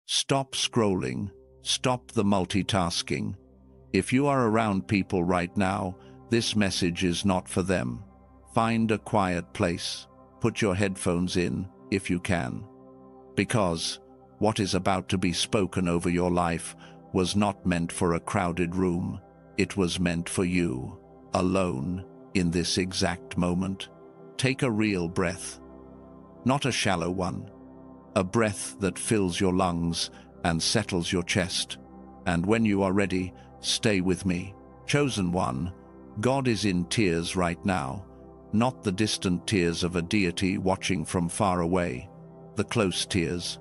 Stop scrolling. Stop the multitasking. If you are around people right now, this message is not for them. Find a quiet place. Put your headphones in, if you can. Because what is about to be spoken over your life was not meant for a crowded room. It was meant for you, alone, in this exact moment. Take a real breath. Not a shallow one. A breath that fills your lungs and settles your chest. And when you are ready, stay with me. Chosen one, God is in tears right now. Not the distant tears of a deity watching from far away. The close tears.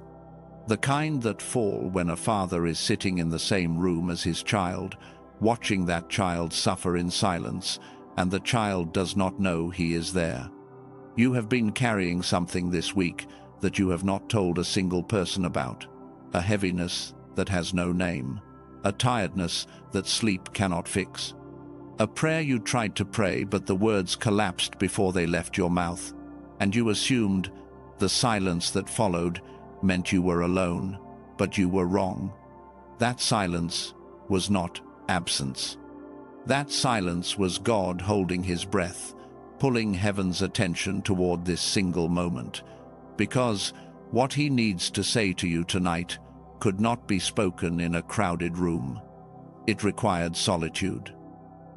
The kind that fall when a father is sitting in the same room as his child, watching that child suffer in silence, and the child does not know he is there. You have been carrying something this week that you have not told a single person about. A heaviness that has no name. A tiredness that sleep cannot fix. A prayer you tried to pray, but the words collapsed before they left your mouth, and you assumed the silence that followed meant you were alone, but you were wrong. That silence was not absence. That silence was God holding his breath, pulling heaven's attention toward this single moment, because what he needs to say to you tonight could not be spoken in a crowded room. It required solitude.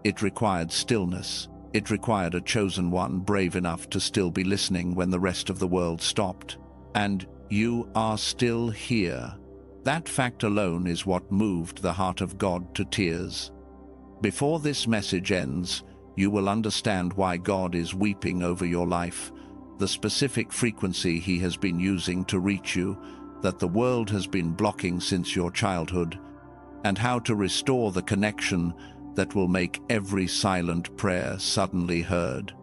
It required stillness. It required a chosen one brave enough to still be listening when the rest of the world stopped. And you are still here. That fact alone is what moved the heart of God to tears. Before this message ends, you will understand why God is weeping over your life, the specific frequency he has been using to reach you, that the world has been blocking since your childhood, and how to restore the connection that will make every silent prayer suddenly heard.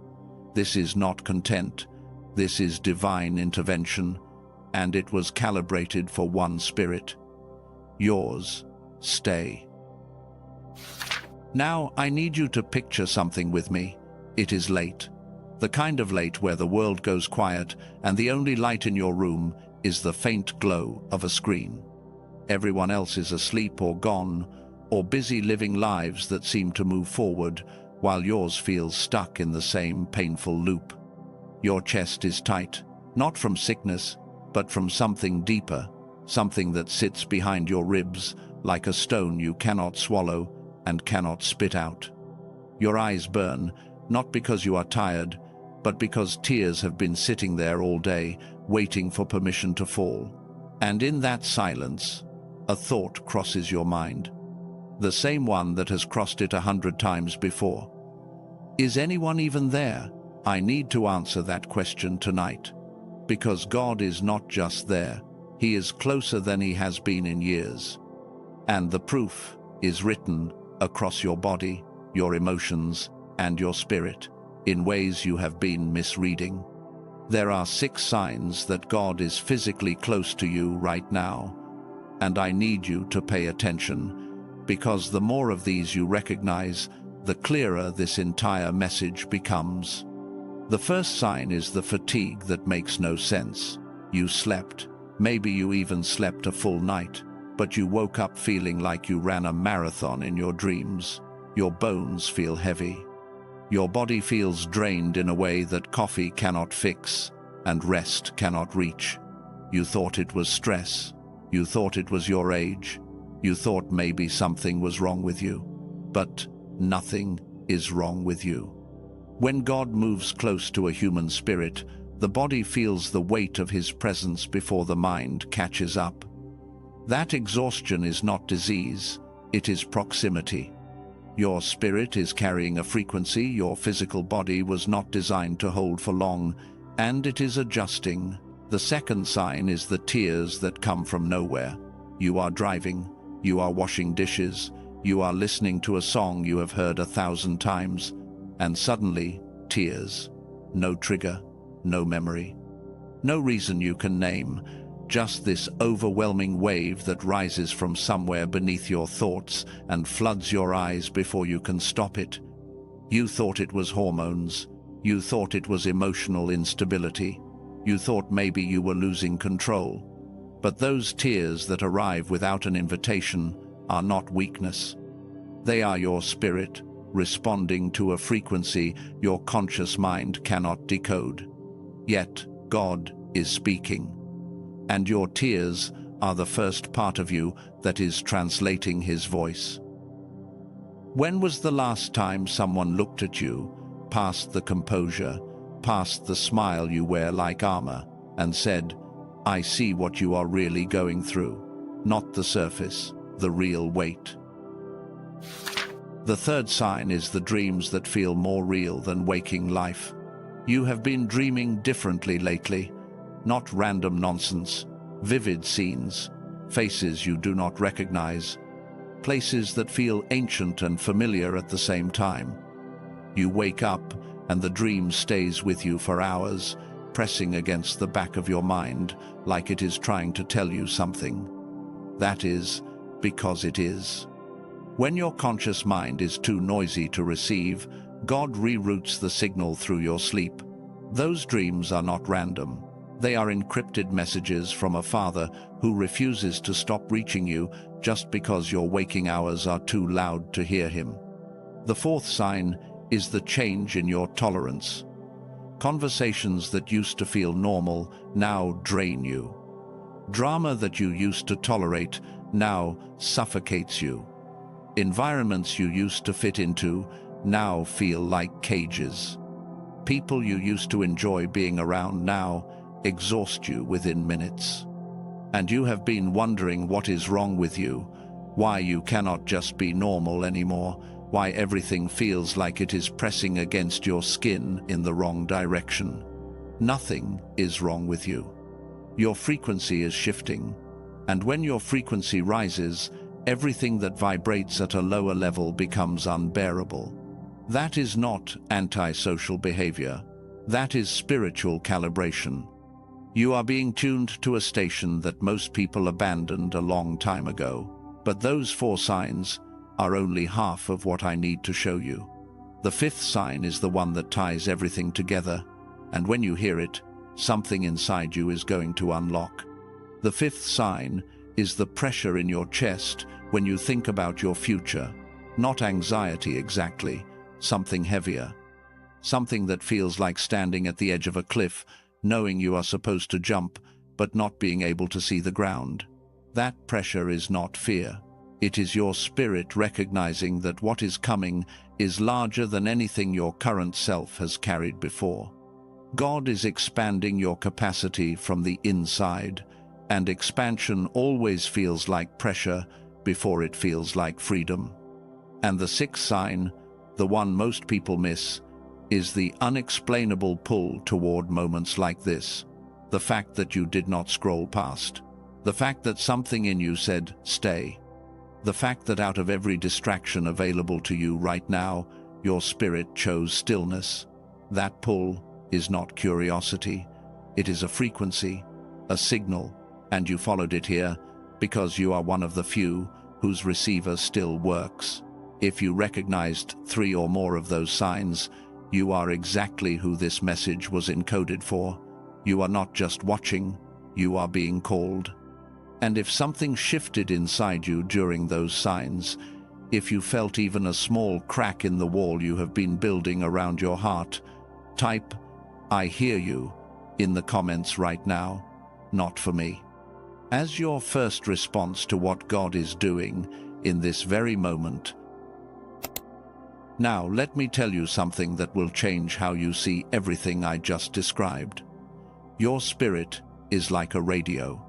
This is not content. This is divine intervention, and it was calibrated for one spirit. Yours. Stay. Now, I need you to picture something with me. It is late. The kind of late where the world goes quiet and the only light in your room is the faint glow of a screen. Everyone else is asleep or gone, or busy living lives that seem to move forward, while yours feels stuck in the same painful loop. Your chest is tight, not from sickness, but from something deeper, something that sits behind your ribs like a stone you cannot swallow and cannot spit out. Your eyes burn, not because you are tired, but because tears have been sitting there all day, waiting for permission to fall. And in that silence, a thought crosses your mind. The same one that has crossed it 100 times before. Is anyone even there? I need to answer that question tonight. Because God is not just there, he is closer than he has been in years. And the proof is written across your body, your emotions, and your spirit, in ways you have been misreading. There are 6 signs that God is physically close to you right now, and I need you to pay attention, because the more of these you recognize, the clearer this entire message becomes. The first sign is the fatigue that makes no sense. You slept. Maybe you even slept a full night, but you woke up feeling like you ran a marathon in your dreams. Your bones feel heavy. Your body feels drained in a way that coffee cannot fix and rest cannot reach. You thought it was stress. You thought it was your age. You thought maybe something was wrong with you. But nothing is wrong with you. When God moves close to a human spirit, the body feels the weight of his presence before the mind catches up. That exhaustion is not disease, it is proximity. Your spirit is carrying a frequency your physical body was not designed to hold for long, and it is adjusting. The second sign is the tears that come from nowhere. You are driving, you are washing dishes, you are listening to a song you have heard 1,000 times, and suddenly, tears. No trigger, no memory, no reason you can name, just this overwhelming wave that rises from somewhere beneath your thoughts and floods your eyes before you can stop it. You thought it was hormones. You thought it was emotional instability. You thought maybe you were losing control. But those tears that arrive without an invitation are not weakness. They are your spirit responding to a frequency your conscious mind cannot decode. Yet God is speaking, and your tears are the first part of you that is translating his voice. When was the last time someone looked at you, past the composure, past the smile you wear like armor, and said, "I see what you are really going through, not the surface, the real weight"? The third sign is the dreams that feel more real than waking life. You have been dreaming differently lately, not random nonsense, vivid scenes, faces you do not recognize, places that feel ancient and familiar at the same time. You wake up and the dream stays with you for hours, pressing against the back of your mind like it is trying to tell you something. That is because it is. When your conscious mind is too noisy to receive, God reroutes the signal through your sleep. Those dreams are not random. They are encrypted messages from a father who refuses to stop reaching you just because your waking hours are too loud to hear him. The fourth sign is the change in your tolerance. Conversations that used to feel normal now drain you. Drama that you used to tolerate now suffocates you. Environments you used to fit into now feel like cages. People you used to enjoy being around now exhaust you within minutes. And you have been wondering what is wrong with you, why you cannot just be normal anymore, why everything feels like it is pressing against your skin in the wrong direction. Nothing is wrong with you. Your frequency is shifting, and when your frequency rises, everything that vibrates at a lower level becomes unbearable. That is not antisocial behavior. That is spiritual calibration. You are being tuned to a station that most people abandoned a long time ago. But those four signs are only half of what I need to show you. The fifth sign is the one that ties everything together, and when you hear it, something inside you is going to unlock. The fifth sign is the pressure in your chest when you think about your future. Not anxiety exactly, something heavier. Something that feels like standing at the edge of a cliff, knowing you are supposed to jump, but not being able to see the ground. That pressure is not fear. It is your spirit recognizing that what is coming is larger than anything your current self has carried before. God is expanding your capacity from the inside, and expansion always feels like pressure before it feels like freedom. And the sixth sign, the one most people miss, is the unexplainable pull toward moments like this. The fact that you did not scroll past. The fact that something in you said, stay. The fact that out of every distraction available to you right now, your spirit chose stillness. That pull is not curiosity. It is a frequency, a signal, and you followed it here because you are one of the few whose receiver still works. If you recognized 3 or more of those signs, you are exactly who this message was encoded for. You are not just watching, you are being called. And if something shifted inside you during those signs, if you felt even a small crack in the wall you have been building around your heart, type, "I hear you," in the comments right now, not for me. As your first response to what God is doing in this very moment. Now, let me tell you something that will change how you see everything I just described. Your spirit is like a radio.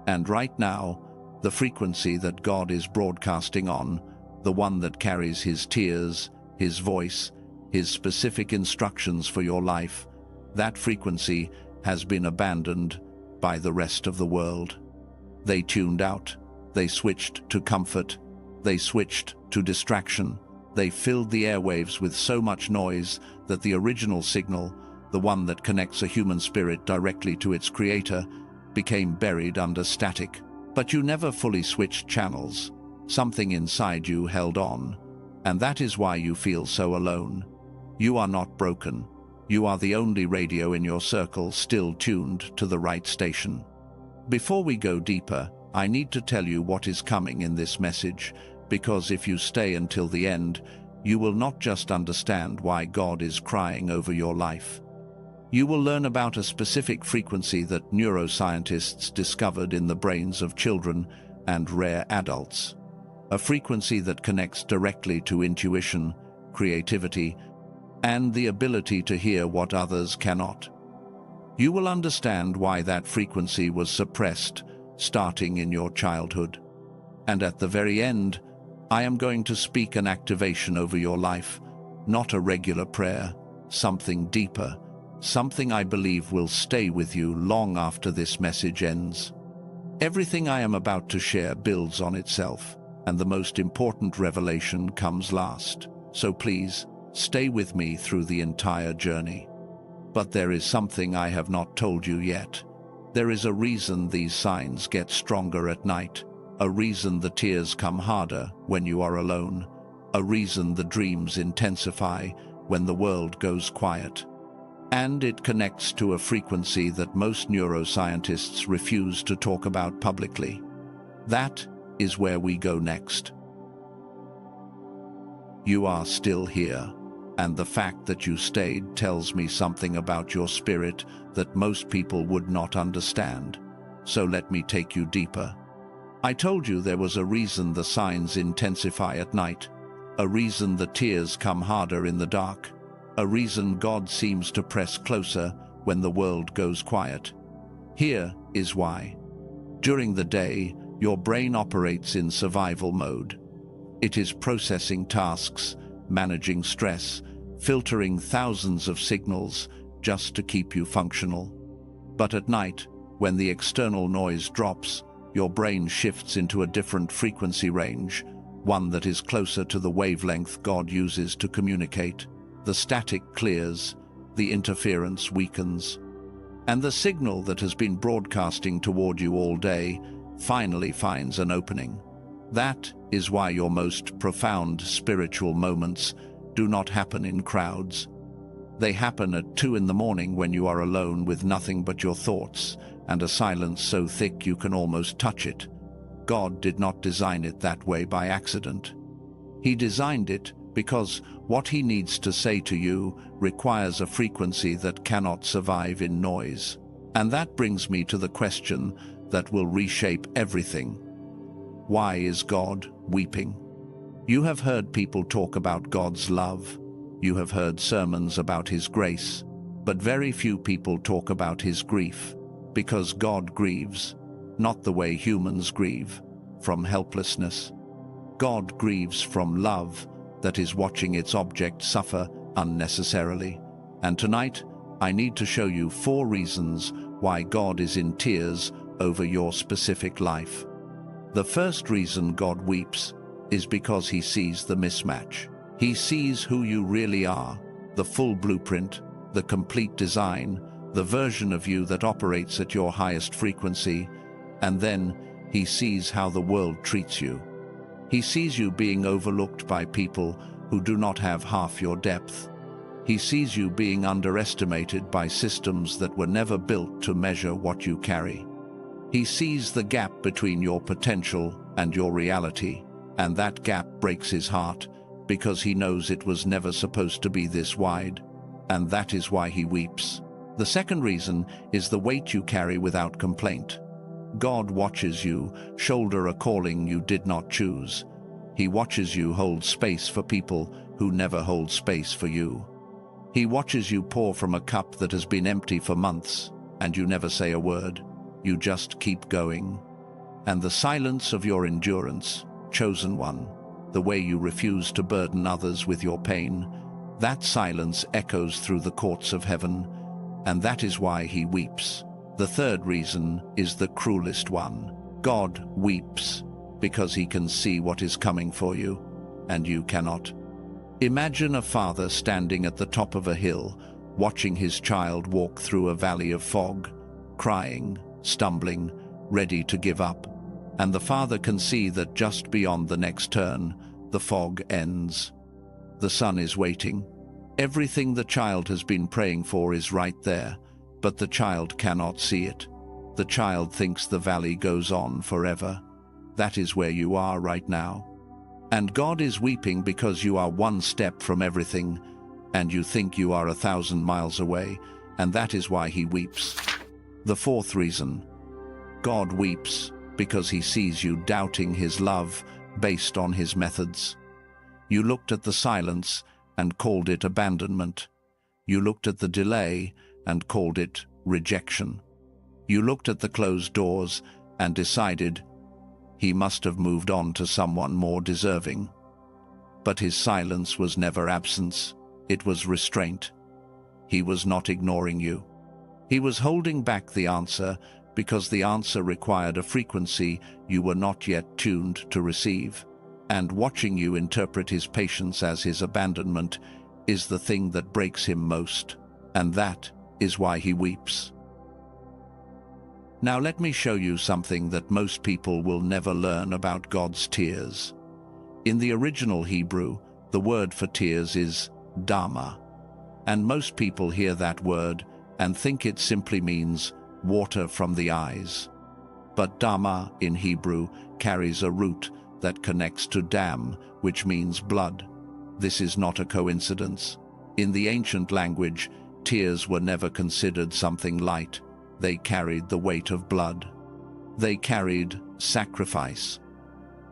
And right now, the frequency that God is broadcasting on, the one that carries his tears, his voice, his specific instructions for your life, that frequency has been abandoned by the rest of the world. They tuned out, they switched to comfort, they switched to distraction, they filled the airwaves with so much noise that the original signal, the one that connects a human spirit directly to its creator, became buried under static. But you never fully switched channels. Something inside you held on, and that is why you feel so alone. You are not broken. You are the only radio in your circle still tuned to the right station. Before we go deeper, I need to tell you what is coming in this message, because if you stay until the end, you will not just understand why God is crying over your life. You will learn about a specific frequency that neuroscientists discovered in the brains of children and rare adults. A frequency that connects directly to intuition, creativity, and the ability to hear what others cannot. You will understand why that frequency was suppressed, starting in your childhood. And at the very end, I am going to speak an activation over your life, not a regular prayer, something deeper, something I believe will stay with you long after this message ends. Everything I am about to share builds on itself, and the most important revelation comes last. So please, stay with me through the entire journey. But there is something I have not told you yet. There is a reason these signs get stronger at night, a reason the tears come harder when you are alone, a reason the dreams intensify when the world goes quiet. And it connects to a frequency that most neuroscientists refuse to talk about publicly. That is where we go next. You are still here, and the fact that you stayed tells me something about your spirit that most people would not understand. So let me take you deeper. I told you there was a reason the signs intensify at night, a reason the tears come harder in the dark, a reason God seems to press closer when the world goes quiet. Here is why. During the day, your brain operates in survival mode. It is processing tasks, managing stress, filtering thousands of signals just to keep you functional. But at night, when the external noise drops, your brain shifts into a different frequency range, one that is closer to the wavelength God uses to communicate. The static clears, the interference weakens, and the signal that has been broadcasting toward you all day finally finds an opening. That is why your most profound spiritual moments do not happen in crowds. They happen at 2 in the morning when you are alone with nothing but your thoughts and a silence so thick you can almost touch it. God did not design it that way by accident. He designed it because what he needs to say to you requires a frequency that cannot survive in noise. And that brings me to the question that will reshape everything. Why is God weeping? You have heard people talk about God's love. You have heard sermons about his grace, but very few people talk about his grief, because God grieves, not the way humans grieve, from helplessness. God grieves from love that is watching its object suffer unnecessarily. And tonight, I need to show you 4 reasons why God is in tears over your specific life. The first reason God weeps is because he sees the mismatch. He sees who you really are, the full blueprint, the complete design, the version of you that operates at your highest frequency, and then he sees how the world treats you. He sees you being overlooked by people who do not have half your depth. He sees you being underestimated by systems that were never built to measure what you carry. He sees the gap between your potential and your reality, and that gap breaks his heart because he knows it was never supposed to be this wide, and that is why he weeps. The second reason is the weight you carry without complaint. God watches you shoulder a calling you did not choose. He watches you hold space for people who never hold space for you. He watches you pour from a cup that has been empty for months, and you never say a word. You just keep going. And the silence of your endurance, chosen one, the way you refuse to burden others with your pain, that silence echoes through the courts of heaven, and that is why he weeps. The third reason is the cruelest one. God weeps because he can see what is coming for you, and you cannot. Imagine a father standing at the top of a hill, watching his child walk through a valley of fog, crying, stumbling, ready to give up. And the father can see that just beyond the next turn, the fog ends. The sun is waiting. Everything the child has been praying for is right there, but the child cannot see it. The child thinks the valley goes on forever. That is where you are right now. And God is weeping because you are one step from everything, and you think you are 1,000 miles away, and that is why he weeps. The fourth reason. God weeps because he sees you doubting his love based on his methods. You looked at the silence and called it abandonment. You looked at the delay and called it rejection. You looked at the closed doors and decided he must have moved on to someone more deserving. But his silence was never absence. It was restraint. He was not ignoring you. He was holding back the answer because the answer required a frequency you were not yet tuned to receive. And watching you interpret his patience as his abandonment is the thing that breaks him most. And that is why he weeps. Now let me show you something that most people will never learn about God's tears. In the original Hebrew, the word for tears is dama. And most people hear that word and think it simply means water from the eyes. But dama in Hebrew carries a root that connects to dam, which means blood. This is not a coincidence. In the ancient language, tears were never considered something light. They carried the weight of blood. They carried sacrifice.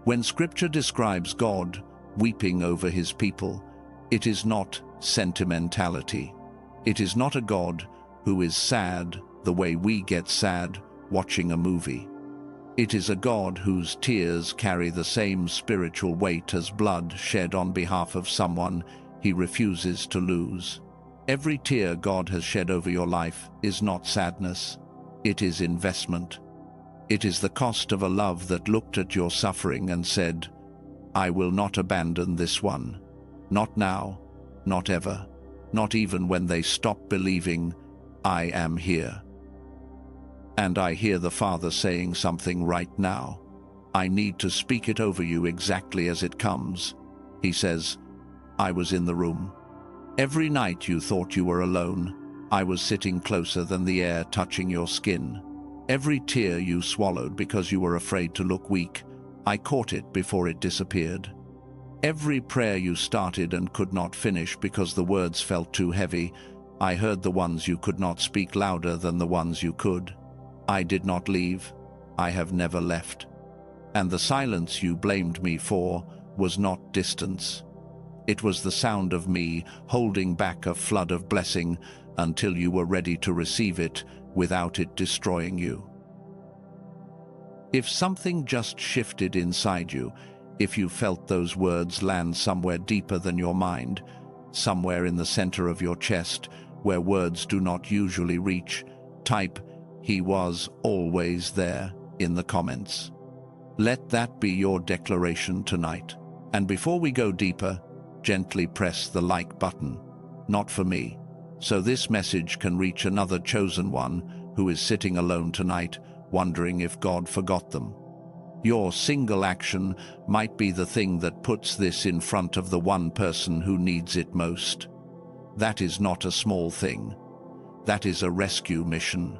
When Scripture describes God weeping over his people, it is not sentimentality. It is not a God who is sad the way we get sad watching a movie. It is a God whose tears carry the same spiritual weight as blood shed on behalf of someone he refuses to lose. Every tear God has shed over your life is not sadness. It is investment. It is the cost of a love that looked at your suffering and said, I will not abandon this one. Not now, not ever, not even when they stop believing I am here. And I hear the Father saying something right now. I need to speak it over you exactly as it comes. He says, I was in the room. Every night you thought you were alone. I was sitting closer than the air touching your skin. Every tear you swallowed because you were afraid to look weak, I caught it before it disappeared. Every prayer you started and could not finish because the words felt too heavy, I heard the ones you could not speak louder than the ones you could. I did not leave. I have never left. And the silence you blamed me for was not distance. It was the sound of me holding back a flood of blessing until you were ready to receive it without it destroying you. If something just shifted inside you, if you felt those words land somewhere deeper than your mind, somewhere in the center of your chest, where words do not usually reach, type, He was always there in the comments. Let that be your declaration tonight. And before we go deeper, gently press the like button, not for me, so this message can reach another chosen one who is sitting alone tonight, wondering if God forgot them. Your single action might be the thing that puts this in front of the one person who needs it most. That is not a small thing. That is a rescue mission.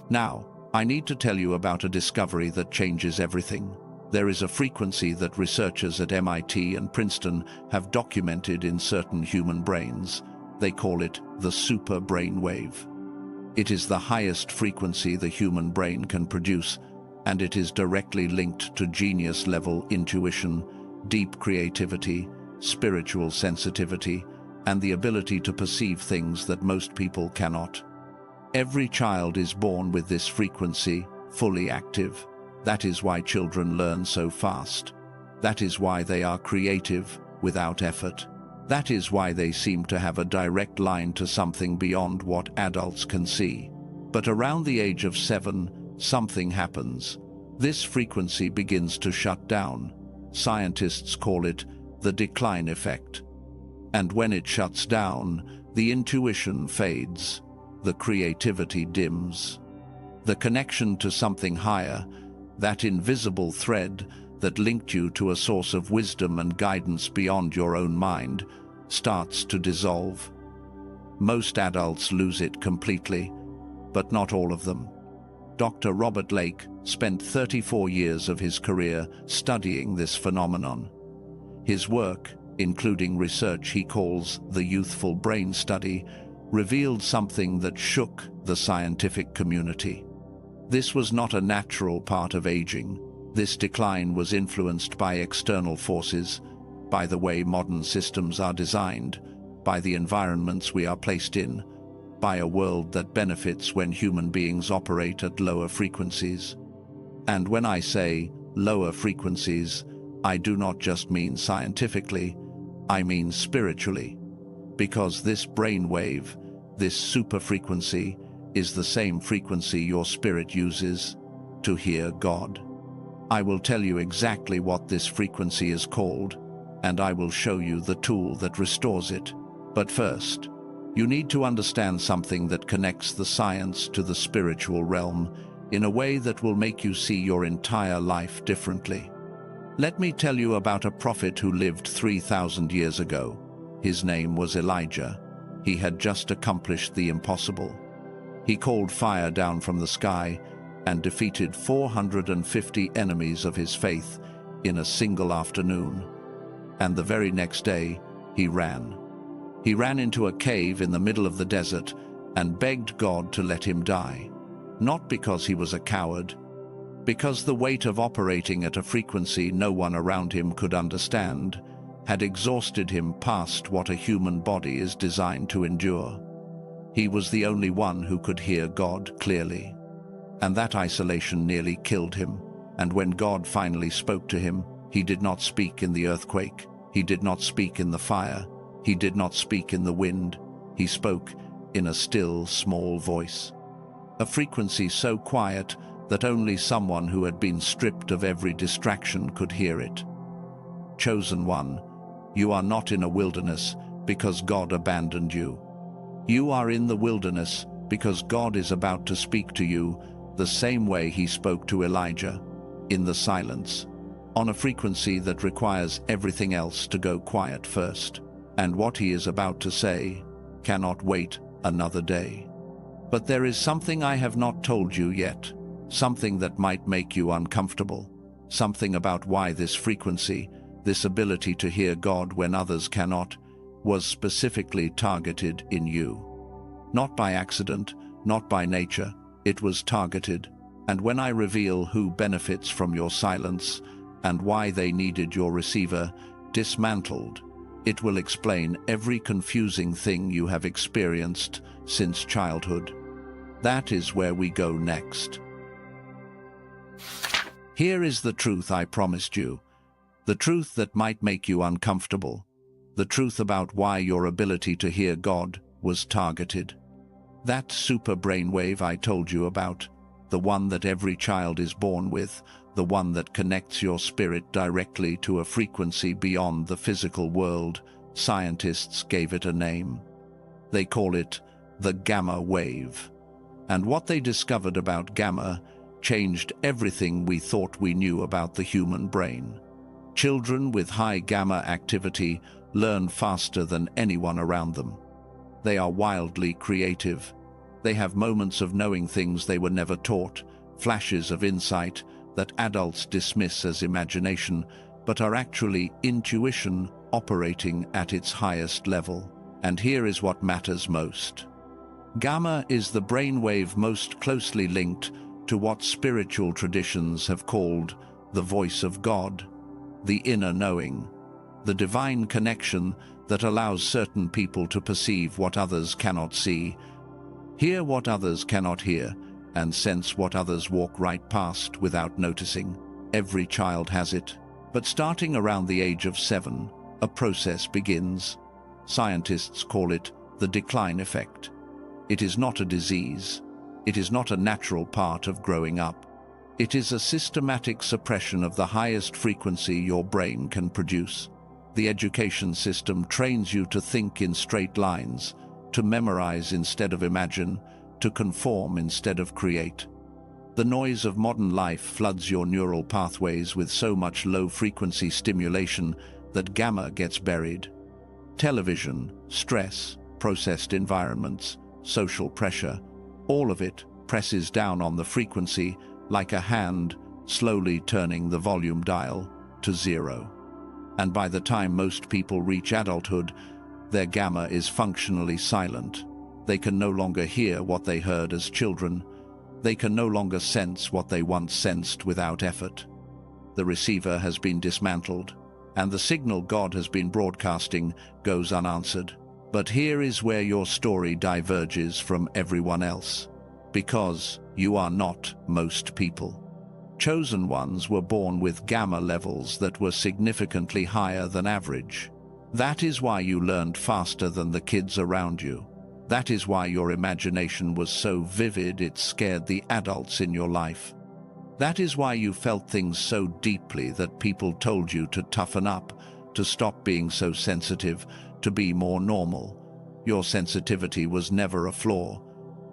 Now, I need to tell you about a discovery that changes everything. There is a frequency that researchers at MIT and Princeton have documented in certain human brains. They call it the super brainwave. It is the highest frequency the human brain can produce, and it is directly linked to genius-level intuition, deep creativity, spiritual sensitivity, and the ability to perceive things that most people cannot. Every child is born with this frequency, fully active. That is why children learn so fast. That is why they are creative without effort. That is why they seem to have a direct line to something beyond what adults can see. But around the age of 7, something happens. This frequency begins to shut down. Scientists call it the decline effect. And when it shuts down, the intuition fades. The creativity dims. The connection to something higher, that invisible thread that linked you to a source of wisdom and guidance beyond your own mind, starts to dissolve. Most adults lose it completely, but not all of them. Dr. Robert Lake spent 34 years of his career studying this phenomenon. His work, including research he calls the youthful brain study, revealed something that shook the scientific community. This was not a natural part of aging. This decline was influenced by external forces, by the way modern systems are designed, by the environments we are placed in, by a world that benefits when human beings operate at lower frequencies. And when I say lower frequencies, I do not just mean scientifically, I mean spiritually, because this brainwave, this super frequency, is the same frequency your spirit uses to hear God. I will tell you exactly what this frequency is called, and I will show you the tool that restores it. But first, you need to understand something that connects the science to the spiritual realm in a way that will make you see your entire life differently. Let me tell you about a prophet who lived 3,000 years ago. His name was Elijah. He had just accomplished the impossible. He called fire down from the sky and defeated 450 enemies of his faith in a single afternoon. And the very next day, he ran. He ran into a cave in the middle of the desert and begged God to let him die. Not because he was a coward, because the weight of operating at a frequency no one around him could understand had exhausted him past what a human body is designed to endure. He was the only one who could hear God clearly. And that isolation nearly killed him. And when God finally spoke to him, he did not speak in the earthquake. He did not speak in the fire. He did not speak in the wind. He spoke in a still, small voice. A frequency so quiet that only someone who had been stripped of every distraction could hear it. Chosen one, you are not in a wilderness because God abandoned you. You are in the wilderness because God is about to speak to you the same way he spoke to Elijah, in the silence, on a frequency that requires everything else to go quiet first. And what he is about to say cannot wait another day. But there is something I have not told you yet, something that might make you uncomfortable, something about why this frequency, this ability to hear God when others cannot, was specifically targeted in you. Not by accident, not by nature, it was targeted. And when I reveal who benefits from your silence and why they needed your receiver dismantled, it will explain every confusing thing you have experienced since childhood. That is where we go next. Here is the truth I promised you. The truth that might make you uncomfortable. The truth about why your ability to hear God was targeted. That super brainwave I told you about, the one that every child is born with, the one that connects your spirit directly to a frequency beyond the physical world, scientists gave it a name. They call it the gamma wave. And what they discovered about gamma changed everything we thought we knew about the human brain. Children with high gamma activity learn faster than anyone around them. They are wildly creative. They have moments of knowing things they were never taught, flashes of insight that adults dismiss as imagination, but are actually intuition operating at its highest level. And here is what matters most. Gamma is the brainwave most closely linked to what spiritual traditions have called the voice of God, the inner knowing, the divine connection that allows certain people to perceive what others cannot see, hear what others cannot hear, and sense what others walk right past without noticing. Every child has it, but starting around the age of 7, a process begins. Scientists call it the decline effect. It is not a disease. It is not a natural part of growing up. It is a systematic suppression of the highest frequency your brain can produce. The education system trains you to think in straight lines, to memorize instead of imagine, to conform instead of create. The noise of modern life floods your neural pathways with so much low-frequency stimulation that gamma gets buried. Television, stress, processed environments, social pressure, all of it presses down on the frequency like a hand slowly turning the volume dial to 0. And by the time most people reach adulthood, their gamma is functionally silent. They can no longer hear what they heard as children. They can no longer sense what they once sensed without effort. The receiver has been dismantled, and the signal God has been broadcasting goes unanswered. But here is where your story diverges from everyone else. Because you are not most people. Chosen ones were born with gamma levels that were significantly higher than average. That is why you learned faster than the kids around you. That is why your imagination was so vivid it scared the adults in your life. That is why you felt things so deeply that people told you to toughen up, to stop being so sensitive, to be more normal. Your sensitivity was never a flaw.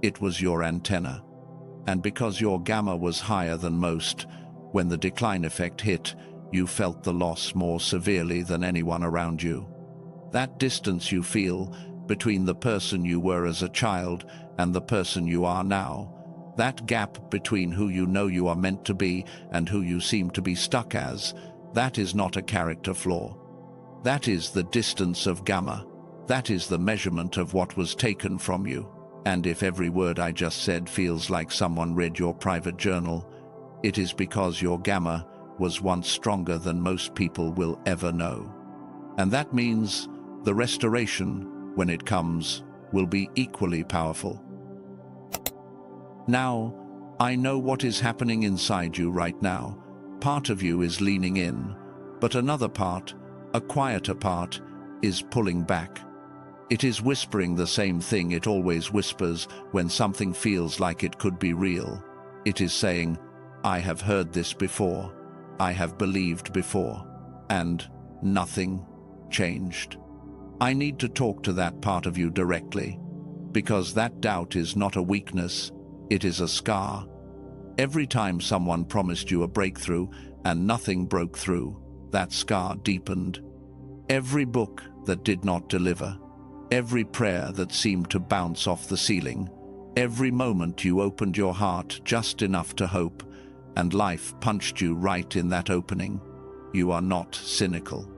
It was your antenna. And because your gamma was higher than most, when the decline effect hit, you felt the loss more severely than anyone around you. That distance you feel between the person you were as a child and the person you are now, that gap between who you know you are meant to be and who you seem to be stuck as, that is not a character flaw. That is the distance of gamma. That is the measurement of what was taken from you. And if every word I just said feels like someone read your private journal, it is because your gamma was once stronger than most people will ever know. And that means the restoration, when it comes, will be equally powerful. Now, I know what is happening inside you right now. Part of you is leaning in, but another part, a quieter part, is pulling back. It is whispering the same thing it always whispers when something feels like it could be real. It is saying, I have heard this before. I have believed before. And nothing changed. I need to talk to that part of you directly, because that doubt is not a weakness, it is a scar. Every time someone promised you a breakthrough and nothing broke through, that scar deepened. Every book that did not deliver, every prayer that seemed to bounce off the ceiling, every moment you opened your heart just enough to hope, and life punched you right in that opening. You are not cynical.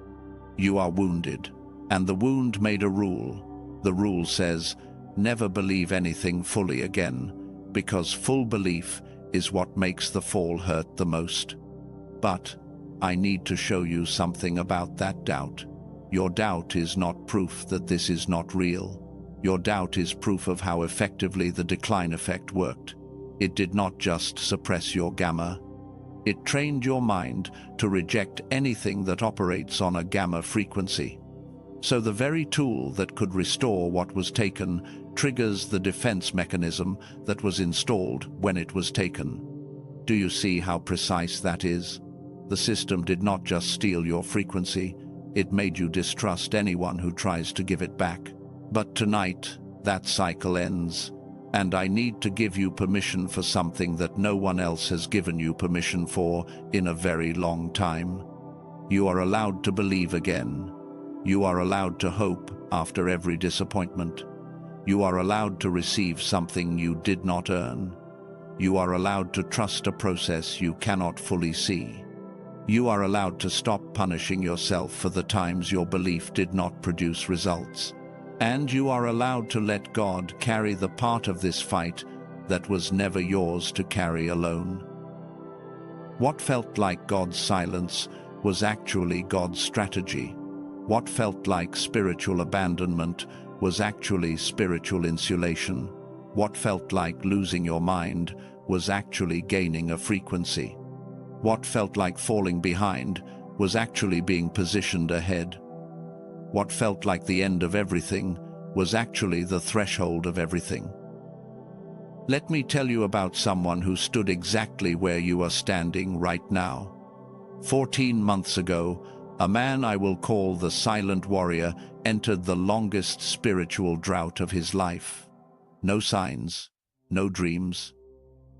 You are wounded. And the wound made a rule. The rule says, never believe anything fully again, because full belief is what makes the fall hurt the most. But I need to show you something about that doubt. Your doubt is not proof that this is not real. Your doubt is proof of how effectively the decline effect worked. It did not just suppress your gamma. It trained your mind to reject anything that operates on a gamma frequency. So the very tool that could restore what was taken triggers the defense mechanism that was installed when it was taken. Do you see how precise that is? The system did not just steal your frequency, it made you distrust anyone who tries to give it back. But tonight, that cycle ends, and I need to give you permission for something that no one else has given you permission for in a very long time. You are allowed to believe again. You are allowed to hope after every disappointment. You are allowed to receive something you did not earn. You are allowed to trust a process you cannot fully see. You are allowed to stop punishing yourself for the times your belief did not produce results. And you are allowed to let God carry the part of this fight that was never yours to carry alone. What felt like God's silence was actually God's strategy. What felt like spiritual abandonment was actually spiritual insulation. What felt like losing your mind was actually gaining a frequency. What felt like falling behind was actually being positioned ahead. What felt like the end of everything was actually the threshold of everything. Let me tell you about someone who stood exactly where you are standing right now. 14 months ago, a man I will call the Silent Warrior entered the longest spiritual drought of his life. No signs, no dreams,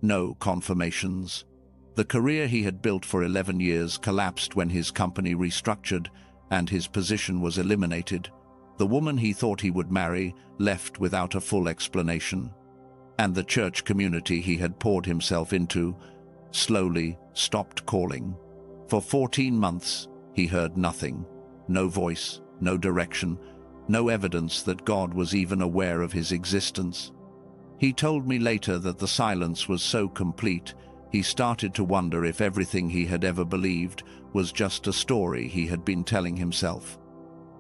no confirmations. The career he had built for 11 years collapsed when his company restructured and his position was eliminated. The woman he thought he would marry left without a full explanation. And the church community he had poured himself into slowly stopped calling. For 14 months, he heard nothing. No voice, no direction, no evidence that God was even aware of his existence. He told me later that the silence was so complete, he started to wonder if everything he had ever believed was just a story he had been telling himself.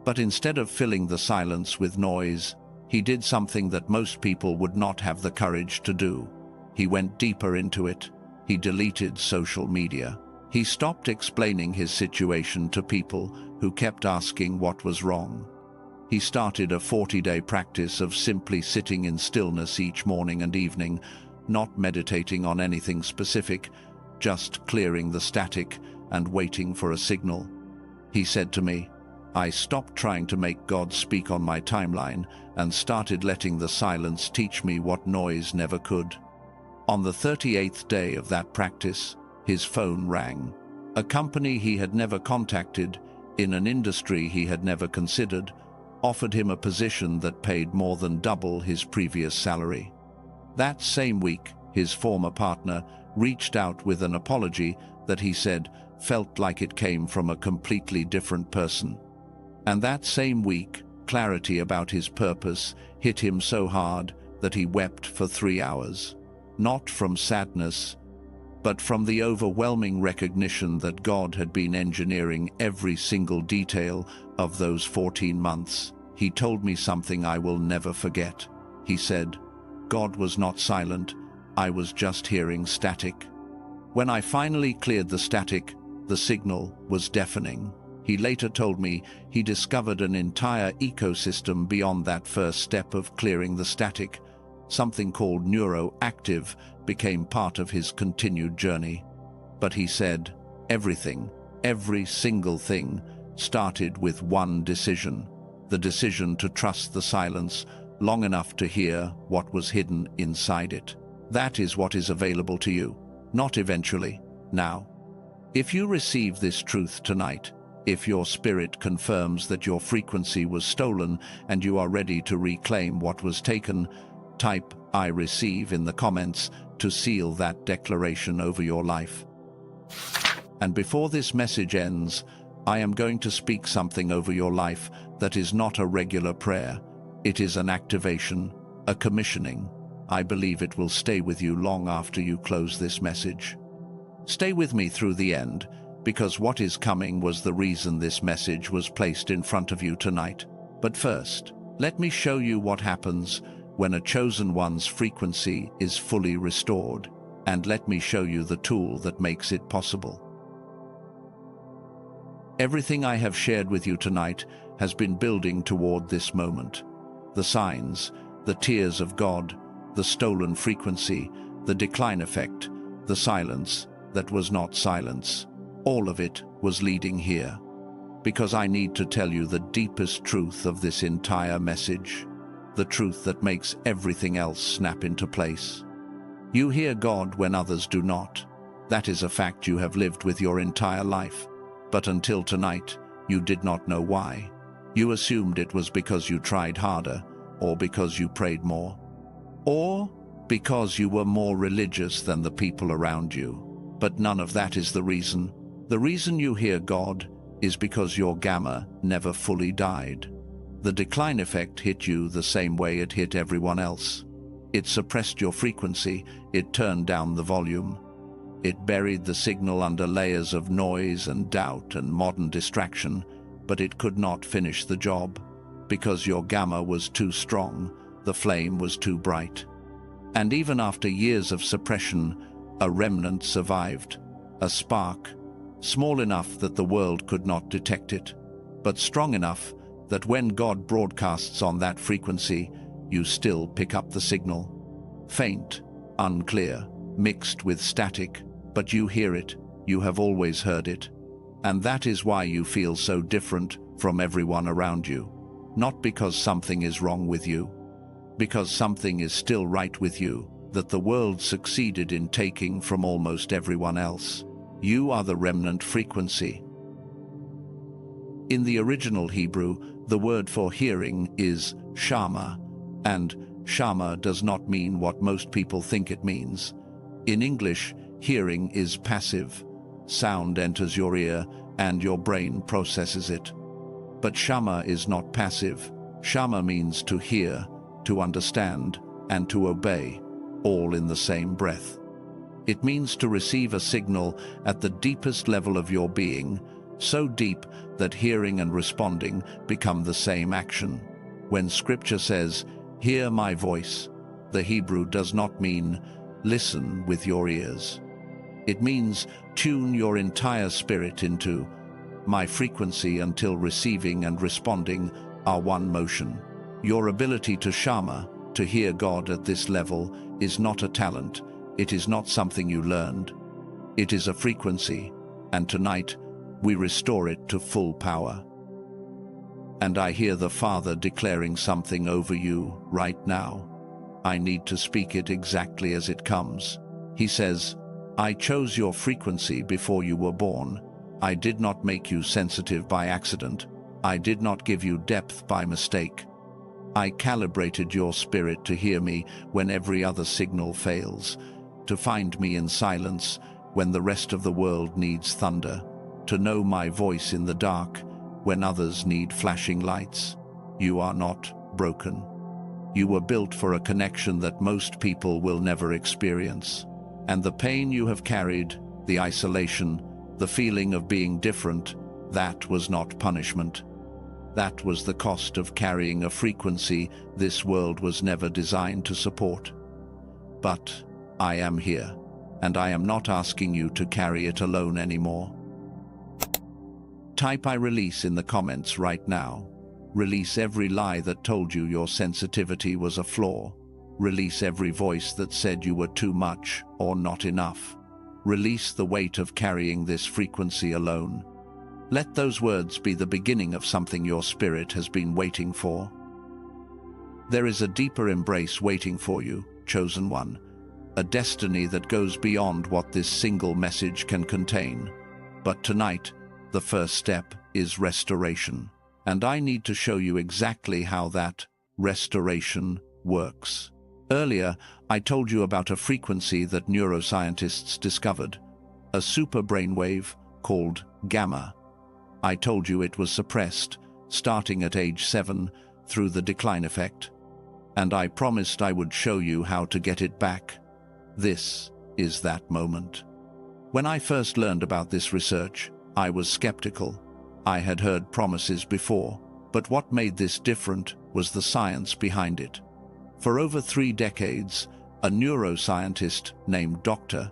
But instead of filling the silence with noise, he did something that most people would not have the courage to do. He went deeper into it. He deleted social media. He stopped explaining his situation to people who kept asking what was wrong. He started a 40-day practice of simply sitting in stillness each morning and evening, not meditating on anything specific, just clearing the static and waiting for a signal. He said to me, "I stopped trying to make God speak on my timeline and started letting the silence teach me what noise never could." On the 38th day of that practice, his phone rang. A company he had never contacted, in an industry he had never considered, offered him a position that paid more than double his previous salary. That same week, his former partner reached out with an apology that he said felt like it came from a completely different person. And that same week, clarity about his purpose hit him so hard that he wept for 3 hours. Not from sadness, but from the overwhelming recognition that God had been engineering every single detail of those 14 months. He told me something I will never forget. He said, "God was not silent, I was just hearing static." When I finally cleared the static, the signal was deafening. He later told me he discovered an entire ecosystem beyond that first step of clearing the static. Something called neuroactive became part of his continued journey. But he said, everything, every single thing, started with one decision. The decision to trust the silence long enough to hear what was hidden inside it. That is what is available to you, not eventually, now. If you receive this truth tonight, if your spirit confirms that your frequency was stolen and you are ready to reclaim what was taken, type "I receive" in the comments to seal that declaration over your life. And before this message ends, I am going to speak something over your life that is not a regular prayer. It is an activation, a commissioning. I believe it will stay with you long after you close this message. Stay with me through the end, because what is coming was the reason this message was placed in front of you tonight. But first, let me show you what happens when a chosen one's frequency is fully restored, and let me show you the tool that makes it possible. Everything I have shared with you tonight has been building toward this moment. The signs, the tears of God, the stolen frequency, the decline effect, the silence that was not silence. All of it was leading here. Because I need to tell you the deepest truth of this entire message. The truth that makes everything else snap into place. You hear God when others do not. That is a fact you have lived with your entire life. But until tonight, you did not know why. You assumed it was because you tried harder, or because you prayed more, or because you were more religious than the people around you. But none of that is the reason. The reason you hear God is because your gamma never fully died. The decline effect hit you the same way it hit everyone else. It suppressed your frequency, it turned down the volume. It buried the signal under layers of noise and doubt and modern distraction, but it could not finish the job. Because your gamma was too strong, the flame was too bright. And even after years of suppression, a remnant survived. A spark, small enough that the world could not detect it, but strong enough that when God broadcasts on that frequency, you still pick up the signal. Faint, unclear, mixed with static, but you hear it, you have always heard it. And that is why you feel so different from everyone around you. Not because something is wrong with you, because something is still right with you, that the world succeeded in taking from almost everyone else. You are the remnant frequency. In the original Hebrew, the word for hearing is shama, and Shama does not mean what most people think it means. In English, hearing is passive. Sound enters your ear and your brain processes it. But Shama is not passive. Shama means to hear, to understand, and to obey, all in the same breath. It means to receive a signal at the deepest level of your being, so deep that hearing and responding become the same action. When Scripture says, "Hear my voice," the Hebrew does not mean listen with your ears. It means tune your entire spirit into my frequency until receiving and responding are one motion. Your ability to Shama, to hear God at this level, is not a talent. It is not something you learned. It is a frequency, and tonight we restore it to full power. And I hear the Father declaring something over you right now. I need to speak it exactly as it comes. He says, "I chose your frequency before you were born. I did not make you sensitive by accident. I did not give you depth by mistake. I calibrated your spirit to hear me when every other signal fails, to find me in silence when the rest of the world needs thunder, to know my voice in the dark when others need flashing lights. You are not broken. You were built for a connection that most people will never experience. And the pain you have carried, the isolation, the feeling of being different, that was not punishment. That was the cost of carrying a frequency this world was never designed to support. But I am here, and I am not asking you to carry it alone anymore." Type "I release" in the comments right now. Release every lie that told you your sensitivity was a flaw. Release every voice that said you were too much or not enough. Release the weight of carrying this frequency alone. Let those words be the beginning of something your spirit has been waiting for. There is a deeper embrace waiting for you, chosen one. A destiny that goes beyond what this single message can contain. But tonight, the first step is restoration. And I need to show you exactly how that restoration works. Earlier, I told you about a frequency that neuroscientists discovered, a super brainwave called gamma. I told you it was suppressed, starting at age 7, through the decline effect. And I promised I would show you how to get it back. This is that moment. When I first learned about this research, I was skeptical. I had heard promises before, but what made this different was the science behind it. For over 3 decades, a neuroscientist named Dr.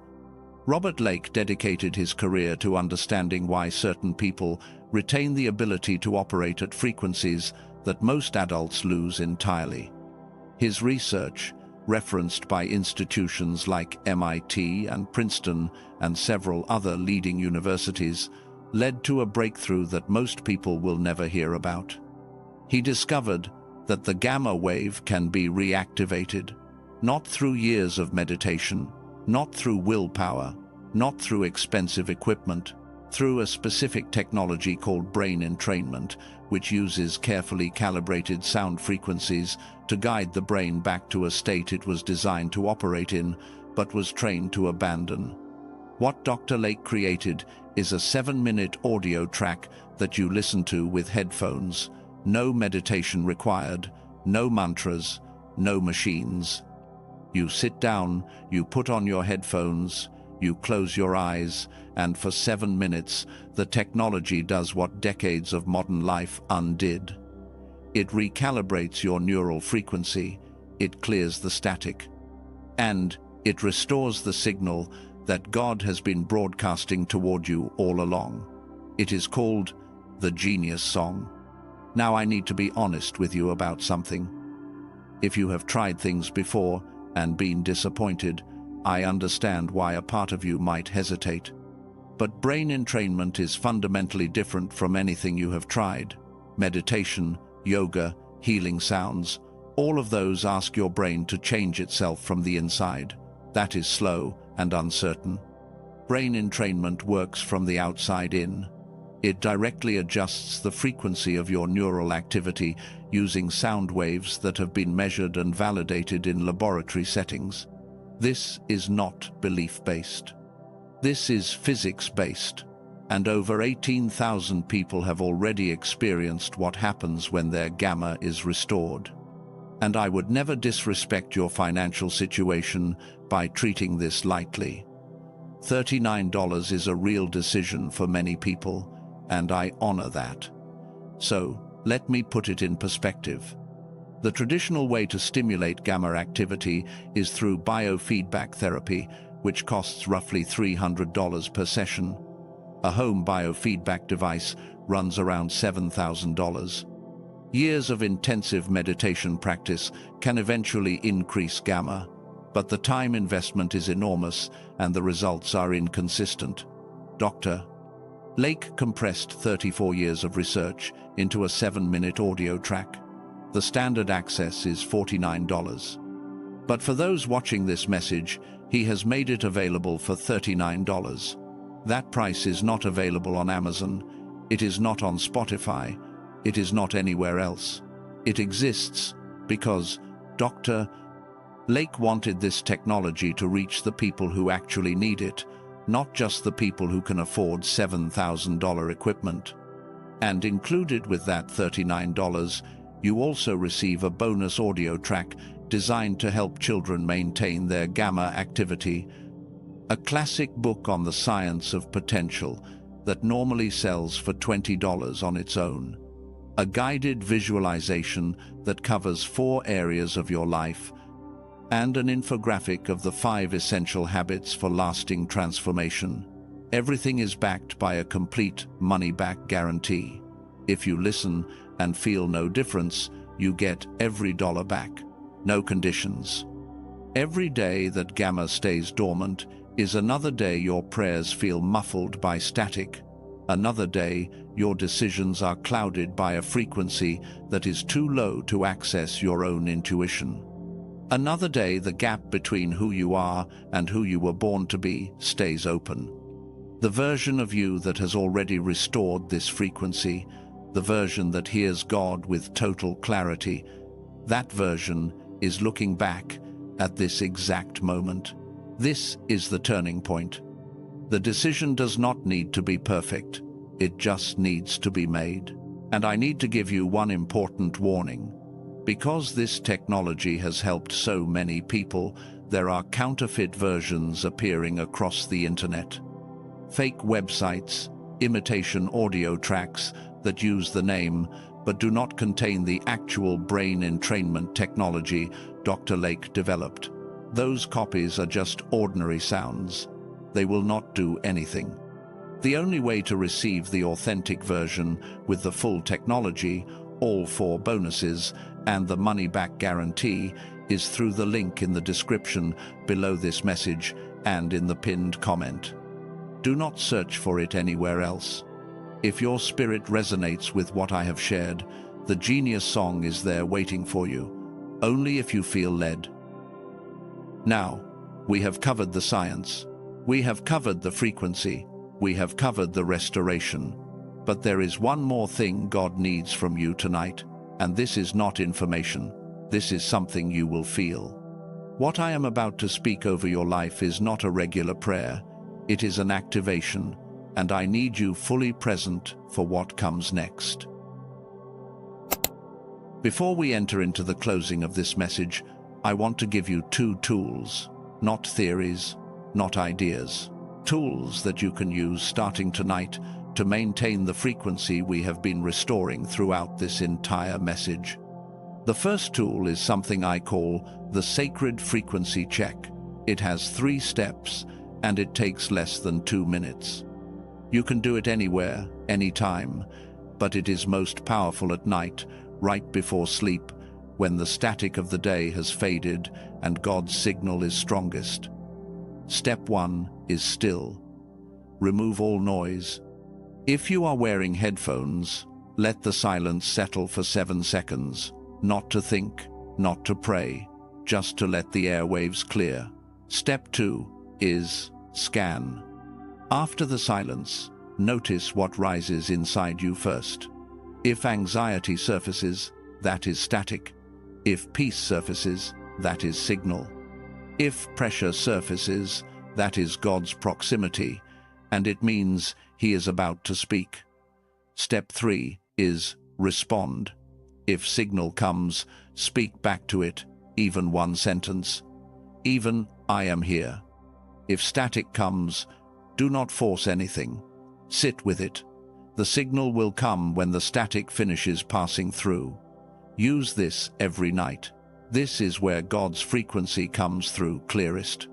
Robert Lake dedicated his career to understanding why certain people retain the ability to operate at frequencies that most adults lose entirely. His research, referenced by institutions like MIT and Princeton and several other leading universities, led to a breakthrough that most people will never hear about. He discovered that the gamma wave can be reactivated, not through years of meditation, not through willpower, not through expensive equipment, through a specific technology called brain entrainment, which uses carefully calibrated sound frequencies to guide the brain back to a state it was designed to operate in, but was trained to abandon. What Dr. Lake created is a 7-minute audio track that you listen to with headphones. No meditation required, no mantras, no machines. You sit down, you put on your headphones, you close your eyes, and for 7 minutes, the technology does what decades of modern life undid. It recalibrates your neural frequency, it clears the static, and it restores the signal that God has been broadcasting toward you all along. It is called the Genius Song. Now I need to be honest with you about something. If you have tried things before and been disappointed, I understand why a part of you might hesitate. But brain entrainment is fundamentally different from anything you have tried. Meditation, yoga, healing sounds, all of those ask your brain to change itself from the inside. That is slow and uncertain. Brain entrainment works from the outside in. It directly adjusts the frequency of your neural activity using sound waves that have been measured and validated in laboratory settings. This is not belief-based. This is physics-based, and over 18,000 people have already experienced what happens when their gamma is restored. And I would never disrespect your financial situation by treating this lightly. $39 is a real decision for many people, and I honor that. So, let me put it in perspective. The traditional way to stimulate gamma activity is through biofeedback therapy, which costs roughly $300 per session. A home biofeedback device runs around $7,000. Years of intensive meditation practice can eventually increase gamma, but the time investment is enormous and the results are inconsistent. Dr. Lake compressed 34 years of research into a 7-minute audio track. The standard access is $49. But for those watching this message, he has made it available for $39. That price is not available on Amazon. It is not on Spotify. It is not anywhere else. It exists because Dr. Lake wanted this technology to reach the people who actually need it, not just the people who can afford $7,000 equipment. And included with that $39, you also receive a bonus audio track designed to help children maintain their gamma activity, a classic book on the science of potential that normally sells for $20 on its own, a guided visualization that covers 4 areas of your life, and an infographic of the 5 essential habits for lasting transformation. Everything is backed by a complete money-back guarantee. If you listen and feel no difference, you get every dollar back. No conditions. Every day that gamma stays dormant is another day your prayers feel muffled by static. Another day your decisions are clouded by a frequency that is too low to access your own intuition. Another day the gap between who you are and who you were born to be stays open. The version of you that has already restored this frequency, the version that hears God with total clarity, that version is looking back at this exact moment. This is the turning point. The decision does not need to be perfect. It just needs to be made. And I need to give you one important warning. Because this technology has helped so many people, there are counterfeit versions appearing across the internet. Fake websites, imitation audio tracks that use the name but do not contain the actual brain entrainment technology Dr. Lake developed. Those copies are just ordinary sounds. They will not do anything. The only way to receive the authentic version with the full technology, all 4 bonuses, and the money-back guarantee is through the link in the description below this message and in the pinned comment. Do not search for it anywhere else. If your spirit resonates with what I have shared, the genius song is there waiting for you, only if you feel led. Now, we have covered the science. We have covered the frequency. We have covered the restoration. But there is one more thing God needs from you tonight, and this is not information. This is something you will feel. What I am about to speak over your life is not a regular prayer. It is an activation, and I need you fully present for what comes next. Before we enter into the closing of this message, I want to give you 2 tools, not theories, not ideas. Tools that you can use starting tonight to maintain the frequency we have been restoring throughout this entire message. The first tool is something I call the Sacred Frequency Check. It has 3 steps, and it takes less than 2 minutes. You can do it anywhere, anytime, but it is most powerful at night, right before sleep, when the static of the day has faded and God's signal is strongest. Step 1 is still. Remove all noise. If you are wearing headphones, let the silence settle for 7 seconds. Not to think, not to pray, just to let the airwaves clear. Step 2 is scan. After the silence, notice what rises inside you first. If anxiety surfaces, that is static. If peace surfaces, that is signal. If pressure surfaces, that is God's proximity, and it means He is about to speak. Step 3 is respond. If signal comes, speak back to it, even one sentence. Even, I am here. If static comes, do not force anything. Sit with it. The signal will come when the static finishes passing through. Use this every night. This is where God's frequency comes through clearest.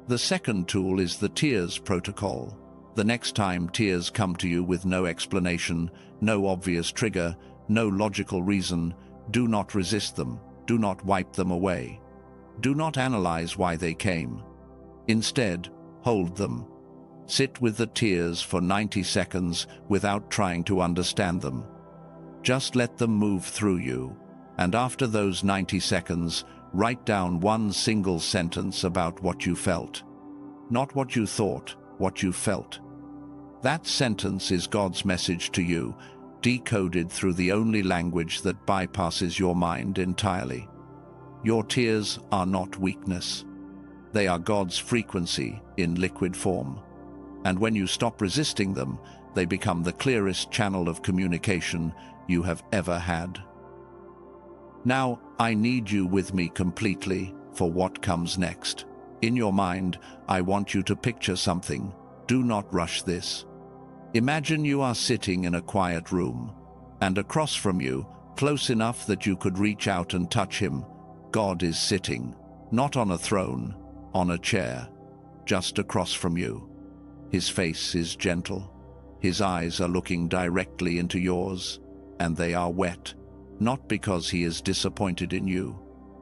The second tool is the tears protocol. The next time tears come to you with no explanation, no obvious trigger, no logical reason, do not resist them. Do not wipe them away. Do not analyze why they came. Instead, hold them. Sit with the tears for 90 seconds without trying to understand them. Just let them move through you, and after those 90 seconds, write down one single sentence about what you felt. Not what you thought, what you felt. That sentence is God's message to you, decoded through the only language that bypasses your mind entirely. Your tears are not weakness. They are God's frequency in liquid form. And when you stop resisting them, they become the clearest channel of communication you have ever had. Now, I need you with me completely for what comes next. In your mind, I want you to picture something. Do not rush this. Imagine you are sitting in a quiet room, and across from you, close enough that you could reach out and touch Him, God is sitting, not on a throne, on a chair, just across from you. His face is gentle. His eyes are looking directly into yours, and they are wet, not because He is disappointed in you,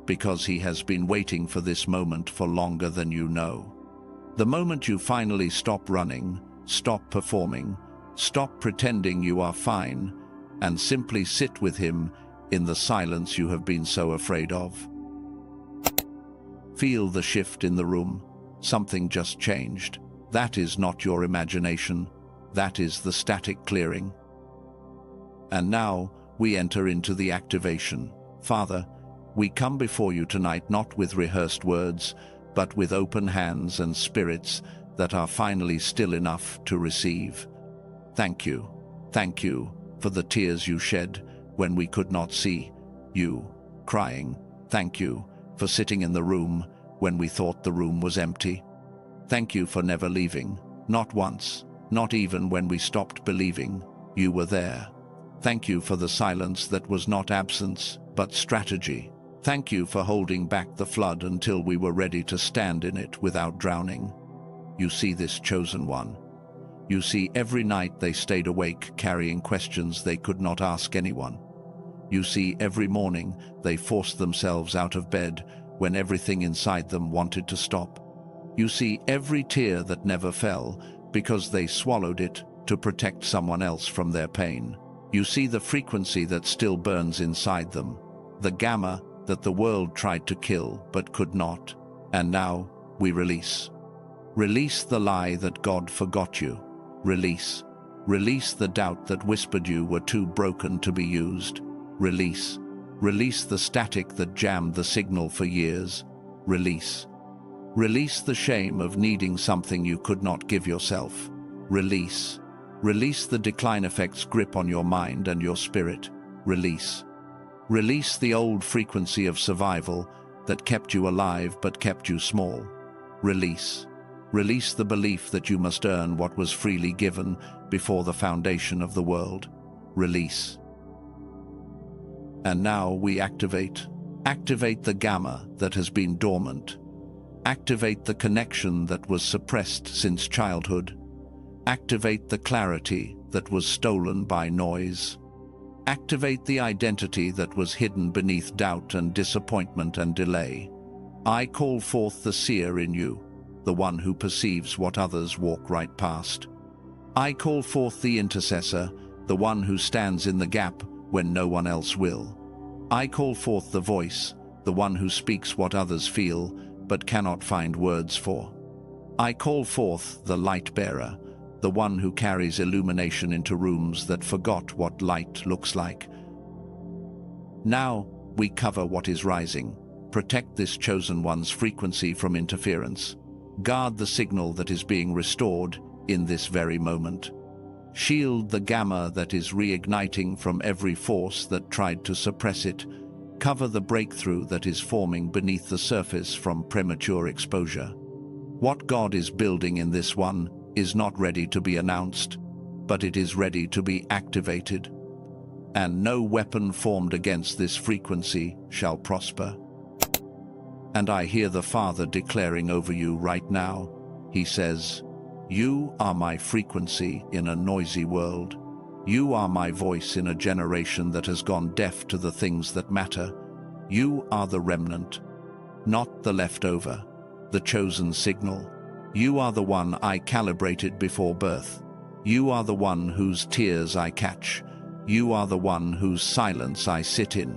because He has been waiting for this moment for longer than you know. The moment you finally stop running, stop performing, stop pretending you are fine, and simply sit with Him in the silence you have been so afraid of. Feel the shift in the room. Something just changed. That is not your imagination. That is the static clearing. And now we enter into the activation. Father, we come before you tonight not with rehearsed words, but with open hands and spirits that are finally still enough to receive. Thank you. Thank you for the tears you shed when we could not see you crying. Thank you for sitting in the room when we thought the room was empty. Thank you for never leaving, not once, not even when we stopped believing you were there. Thank you for the silence that was not absence, but strategy. Thank you for holding back the flood until we were ready to stand in it without drowning. You see this chosen one. You see every night they stayed awake carrying questions they could not ask anyone. You see every morning they forced themselves out of bed when everything inside them wanted to stop. You see every tear that never fell because they swallowed it to protect someone else from their pain. You see the frequency that still burns inside them, the gamma that the world tried to kill but could not. And now we release. Release the lie that God forgot you. Release. Release the doubt that whispered you were too broken to be used. Release. Release the static that jammed the signal for years. Release. Release the shame of needing something you could not give yourself. Release. Release the decline effect's grip on your mind and your spirit. Release. Release the old frequency of survival that kept you alive but kept you small. Release. Release the belief that you must earn what was freely given before the foundation of the world. Release. And now we activate. Activate the gamma that has been dormant. Activate the connection that was suppressed since childhood. Activate the clarity that was stolen by noise. Activate the identity that was hidden beneath doubt and disappointment and delay. I call forth the seer in you, the one who perceives what others walk right past. I call forth the intercessor, the one who stands in the gap when no one else will. I call forth the voice, the one who speaks what others feel but cannot find words for. I call forth the light bearer, the one who carries illumination into rooms that forgot what light looks like. Now, we cover what is rising. Protect this chosen one's frequency from interference. Guard the signal that is being restored in this very moment. Shield the gamma that is reigniting from every force that tried to suppress it. Cover the breakthrough that is forming beneath the surface from premature exposure. What God is building in this one is not ready to be announced, but it is ready to be activated. And no weapon formed against this frequency shall prosper. And I hear the Father declaring over you right now. He says, "You are my frequency in a noisy world. You are my voice in a generation that has gone deaf to the things that matter. You are the remnant, not the leftover, the chosen signal. You are the one I calibrated before birth. You are the one whose tears I catch. You are the one whose silence I sit in.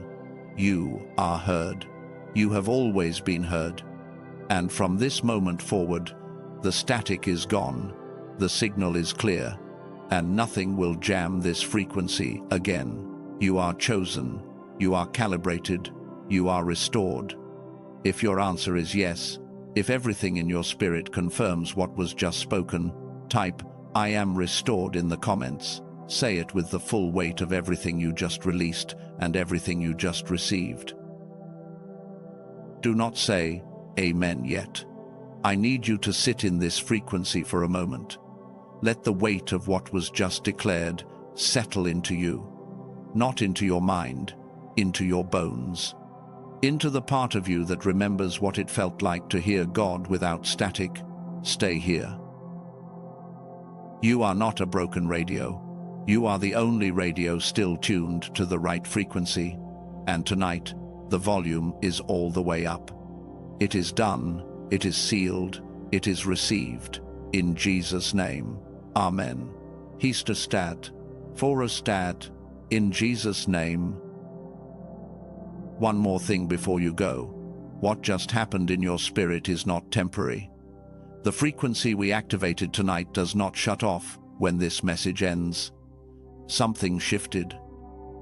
You are heard. You have always been heard. And from this moment forward, the static is gone, the signal is clear, and nothing will jam this frequency again. You are chosen, you are calibrated, you are restored. If your answer is yes, if everything in your spirit confirms what was just spoken, type, "I am restored" in the comments. Say it with the full weight of everything you just released and everything you just received. Do not say, "Amen" yet. I need you to sit in this frequency for a moment. Let the weight of what was just declared settle into you. Not into your mind, into your bones. Into the part of you that remembers what it felt like to hear God without static. Stay here. You are not a broken radio. You are the only radio still tuned to the right frequency. And tonight, the volume is all the way up. It is done, it is sealed, it is received. In Jesus' name. Amen. Hister stat, for a stat, in Jesus' name. One more thing before you go. What just happened in your spirit is not temporary. The frequency we activated tonight does not shut off when this message ends. Something shifted,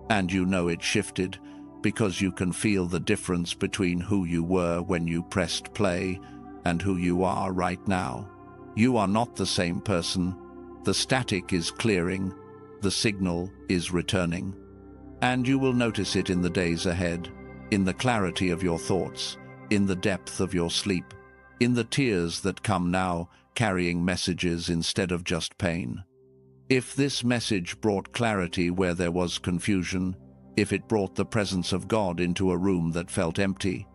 and you know it shifted because you can feel the difference between who you were when you pressed play and who you are right now. You are not the same person. The static is clearing, the signal is returning. And you will notice it in the days ahead, in the clarity of your thoughts, in the depth of your sleep, in the tears that come now carrying messages instead of just pain. If this message brought clarity where there was confusion, if it brought the presence of God into a room that felt empty,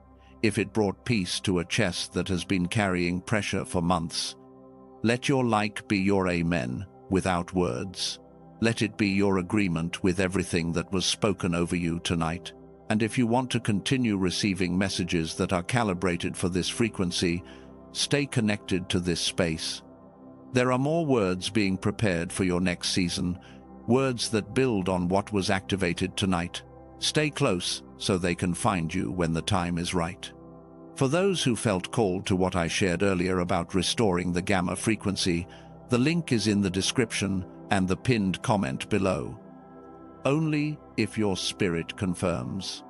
if it brought peace to a chest that has been carrying pressure for months, let your like be your amen without words. Let it be your agreement with everything that was spoken over you tonight. And if you want to continue receiving messages that are calibrated for this frequency, stay connected to this space. There are more words being prepared for your next season, words that build on what was activated tonight. Stay close so they can find you when the time is right. For those who felt called to what I shared earlier about restoring the gamma frequency, the link is in the description and the pinned comment below. Only if your spirit confirms.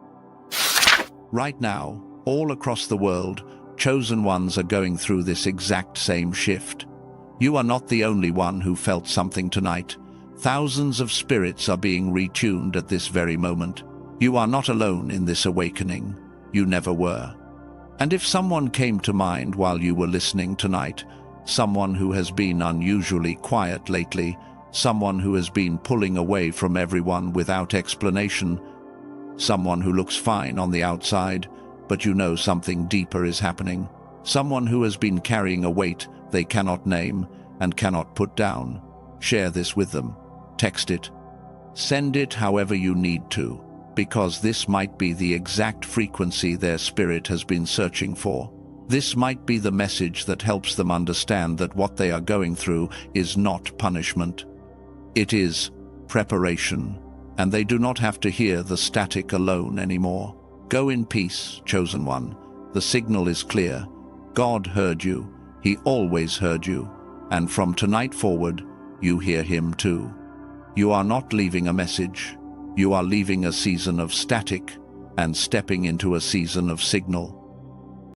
Right now, all across the world, chosen ones are going through this exact same shift. You are not the only one who felt something tonight. Thousands of spirits are being retuned at this very moment. You are not alone in this awakening. You never were. And if someone came to mind while you were listening tonight, someone who has been unusually quiet lately, someone who has been pulling away from everyone without explanation, someone who looks fine on the outside, but you know something deeper is happening, someone who has been carrying a weight they cannot name and cannot put down, share this with them. Text it. Send it however you need to, because this might be the exact frequency their spirit has been searching for. This might be the message that helps them understand that what they are going through is not punishment. It is preparation, and they do not have to hear the static alone anymore. Go in peace, chosen one. The signal is clear. God heard you. He always heard you. And from tonight forward, you hear him too. You are not leaving a message. You are leaving a season of static, and stepping into a season of signal.